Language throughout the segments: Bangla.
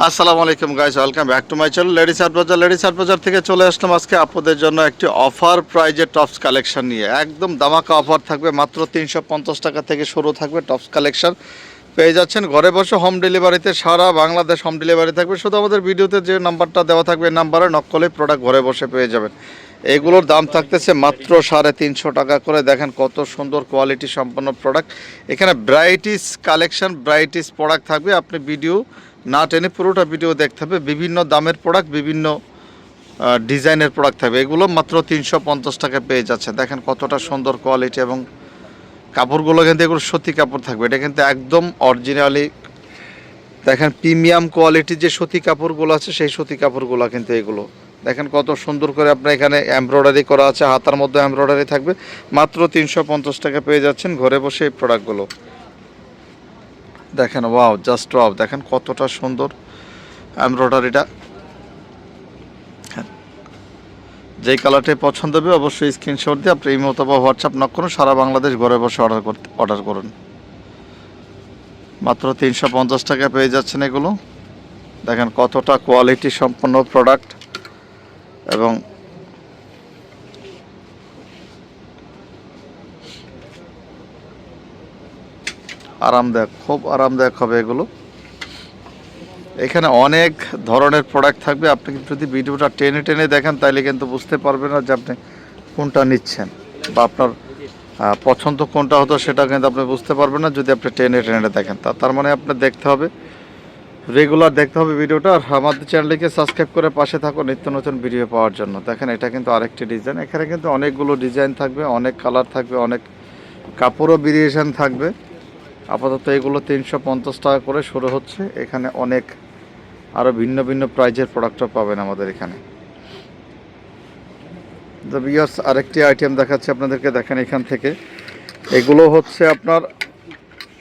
আসসালামু আলাইকুম guys, welcome back to my channel ladies হাট বাজার থেকে চলে আসলাম আজকে আপনাদের জন্য একটি অফার প্রাইজে টপস কালেকশন নিয়ে। একদম দামাকা অফার থাকবে, মাত্র 350 টাকা থেকে শুরু থাকবে টপস কালেকশন। পেয়ে যাচ্ছেন ঘরে বসে হোম ডেলিভারিতে, সারা বাংলাদেশ হোম ডেলিভারি থাকবে। শুধু আমাদের ভিডিওতে যে নাম্বারটা দেওয়া থাকবে নাম্বারে নক করলে প্রোডাক্ট ঘরে বসে পেয়ে যাবেন। এগুলোর দাম থাকতেছে মাত্র 350 টাকা করে। দেখেন কত সুন্দর কোয়ালিটি সম্পন্ন প্রোডাক্ট। এখানে ব্রাইটিস কালেকশন, ব্রাইটিস প্রোডাক্ট থাকবে। আপনি ভিডিও না টেনে পুরোটা ভিডিও দেখতে হবে। বিভিন্ন দামের প্রোডাক্ট, বিভিন্ন ডিজাইনের প্রোডাক্ট থাকবে। এগুলো মাত্র 350 টাকা পেয়ে যাচ্ছে। দেখেন কতটা সুন্দর কোয়ালিটি, এবং কাপড়গুলো কিন্তু এগুলো সত্যি কাপড় থাকবে। এটা কিন্তু একদম অরিজিনালি, দেখেন প্রিমিয়াম কোয়ালিটির যে সুতি কাপড়গুলো আছে সেই সুতি কাপড়গুলো কিন্তু এগুলো। দেখেন কত সুন্দর করে আপনার এখানে এমব্রয়ডারি করা আছে, হাতার মধ্যে এমব্রয়ডারি থাকবে। মাত্র 350 টাকা পেয়ে যাচ্ছেন ঘরে বসে এই প্রোডাক্টগুলো। দেখেন ওয়াও, জাস্ট ওয়াও, দেখেন কতটা সুন্দর এমব্রয়ডারিটা। যেই কালারটাই পছন্দ হবে অবশ্যই স্ক্রিনশট দিয়ে আপনি ইমো অথবা হোয়াটসঅ্যাপ নক করুন। সারা বাংলাদেশ ঘরে বসে অর্ডার করুন। মাত্র 350 টাকা পেয়ে যাচ্ছেন এগুলো। দেখেন কতটা কোয়ালিটি সম্পন্ন প্রোডাক্ট, এবং আরামদায়ক, খুব আরামদায়ক হবে এগুলো। এখানে অনেক ধরনের প্রোডাক্ট থাকবে। আপনি যদি ভিডিওটা টেনে টেনে দেখেন তাহলে কিন্তু বুঝতে পারবেন না যে আপনি কোনটা নিচ্ছেন, বা আপনার পছন্দ কোনটা হতো সেটা কিন্তু আপনি বুঝতে পারবেন না যদি আপনি টেনে টেনে দেখেন। তার মানে আপনার দেখতে হবে, রেগুলার দেখতে হবে ভিডিওটা। আর আমাদের চ্যানেলটিকে সাবস্ক্রাইব করে পাশে থাকো নিত্য নতুন ভিডিও পাওয়ার জন্য। দেখেন এটা কিন্তু আরেকটি ডিজাইন। এখানে কিন্তু অনেকগুলো ডিজাইন থাকবে, অনেক কালার থাকবে, অনেক কাপড়ও ভেরিয়েশন থাকবে। আপাতত এগুলো 350 টাকা করে শুরু হচ্ছে। এখানে অনেক আরও ভিন্ন ভিন্ন প্রাইজের প্রোডাক্টও পাবেন আমাদের এখানে। দ্য ভিউয়ার্স, আরেকটি আইটেম দেখাচ্ছি আপনাদেরকে। দেখেন এখান থেকে এগুলো হচ্ছে আপনার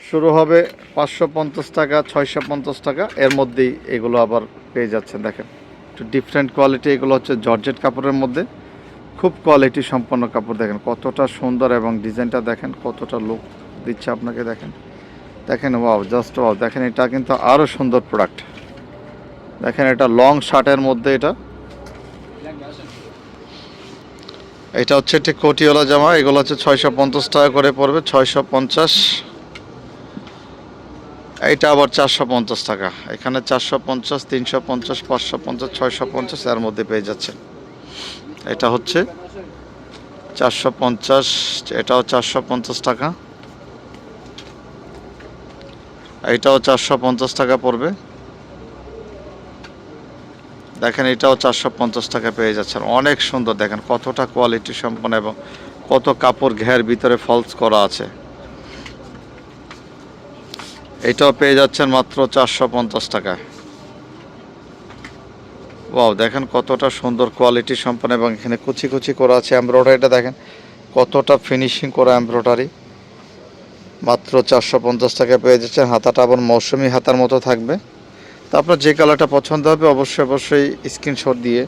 শুরু হবে 550 টাকা, 650 টাকা, এর মধ্যেই এগুলো আবার পেয়ে যাচ্ছেন। দেখেন একটু ডিফারেন্ট কোয়ালিটি। এগুলো হচ্ছে জর্জেট কাপড়ের মধ্যে, খুব কোয়ালিটি সম্পন্ন কাপড়। দেখেন কতটা সুন্দর, এবং ডিজাইনটা দেখেন কতটা লুক দিচ্ছে আপনাকে। দেখেন দেখেন ওয়াও, জাস্ট ওয়াও। দেখেন এটা কিন্তু আরও সুন্দর প্রোডাক্ট। দেখেন এটা লং শার্টের মধ্যে, এটা হচ্ছে একটি কোটিওয়ালা জামা। এগুলো হচ্ছে 650 টাকা করে পড়বে, 650। এইটা আবার 450 টাকা। এখানে 450, 350, 550, 650 এর মধ্যে পেয়ে যাচ্ছেন। এটা হচ্ছে 450, এটাও 450 টাকা, এইটাও 450 টাকা পড়বে। দেখেন এটাও 450 টাকা পেয়ে যাচ্ছেন। অনেক সুন্দর, দেখেন কতটা কোয়ালিটি সম্পন্ন, এবং কত কাপড় ঘের ভিতরে ফলস করা আছে। এটাও পেয়ে যাচ্ছেন মাত্র 450 টাকায়। ওয়াও, দেখেন কতটা সুন্দর কোয়ালিটি সম্পন্ন, এবং এখানে কুচি কুচি করা আছে এমব্রয়ডারিটা। দেখেন কতটা ফিনিশিং করা এমব্রয়ডারি। মাত্র 450 টাকা পেয়ে যাচ্ছেন। হাতাটা আবার মৌসুমি হাতার মতো থাকবে। তো আপনার যে কালারটা পছন্দ হবে অবশ্যই স্ক্রিনশট দিয়ে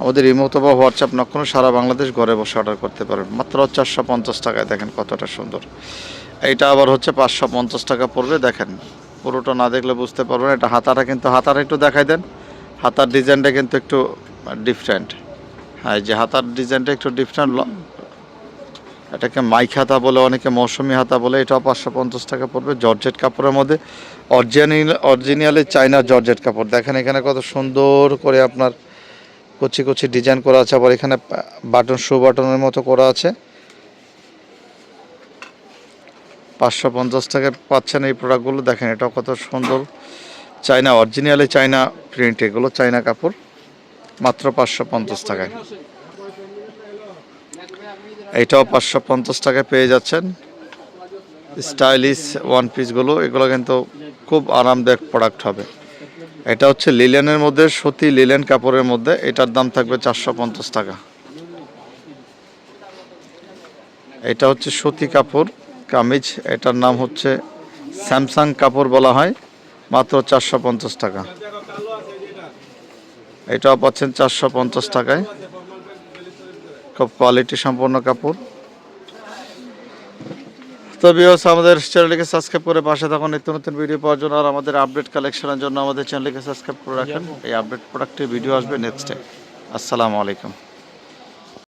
আমাদের ইমো অথবা হোয়াটসঅ্যাপ নক করে সারা বাংলাদেশ ঘরে বসে অর্ডার করতে পারবেন মাত্র 450 টাকায়। দেখেন কতটা সুন্দর। এইটা আবার হচ্ছে 550 টাকা পড়বে। দেখেন পুরোটা না দেখলে বুঝতে পারবেন। এটা হাতাটা কিন্তু, হাতাটা একটু দেখাই দেন। হাতার ডিজাইনটা কিন্তু একটু ডিফারেন্ট। হ্যাঁ, এই যে হাতার ডিজাইনটা একটু ডিফারেন্ট। এটাকে মাইক হাতা বলে, অনেকে মৌসুমি হাতা বলে। এটাও 550 টাকা পড়বে, জর্জেট কাপড়ের মধ্যে। অরিজিনালি চাইনা জর্জেট কাপড়। দেখেন এখানে কত সুন্দর করে আপনার কুচি কুচি ডিজাইন করা আছে। আবার এখানে বাটন, শু বাটনের মতো করা আছে। 550 টাকায় পাচ্ছেন এই প্রোডাক্টগুলো। দেখেন এটাও কত সুন্দর, চাইনা, অরিজিনালি চাইনা প্রিন্ট। এগুলো চাইনা কাপড়, মাত্র 550 টাকায়। এইটাও 550 টাকায় পেয়ে যাচ্ছেন। স্টাইলিশ ওয়ান পিসগুলো, এগুলো কিন্তু খুব আরামদায়ক প্রোডাক্ট হবে। এটা হচ্ছে লিলেনের মধ্যে, সুতি লিলেন কাপড়ের মধ্যে। এটার দাম থাকবে 450 টাকা। এটা হচ্ছে সুতি কাপড় কামিজ, এটার নাম হচ্ছে স্যামসাং কাপড় বলা হয়। মাত্র 450 টাকা। এটাও পাচ্ছেন 450 টাকায়। খুব কোয়ালিটি সম্পন্ন কাপড়। তো ভিউয়ার্স, আমাদের চ্যানেলটিকে সাবস্ক্রাইব করে পাশে থাকুন নিত্য নতুন ভিডিও পাওয়ার জন্য। আর আমাদের আপডেট কালেকশনের জন্য আমাদের চ্যানেলটিকে সাবস্ক্রাইব করে রাখেন। এই আপডেট প্রোডাক্টের ভিডিও আসবে নেক্সট টাইম। আসসালামু আলাইকুম।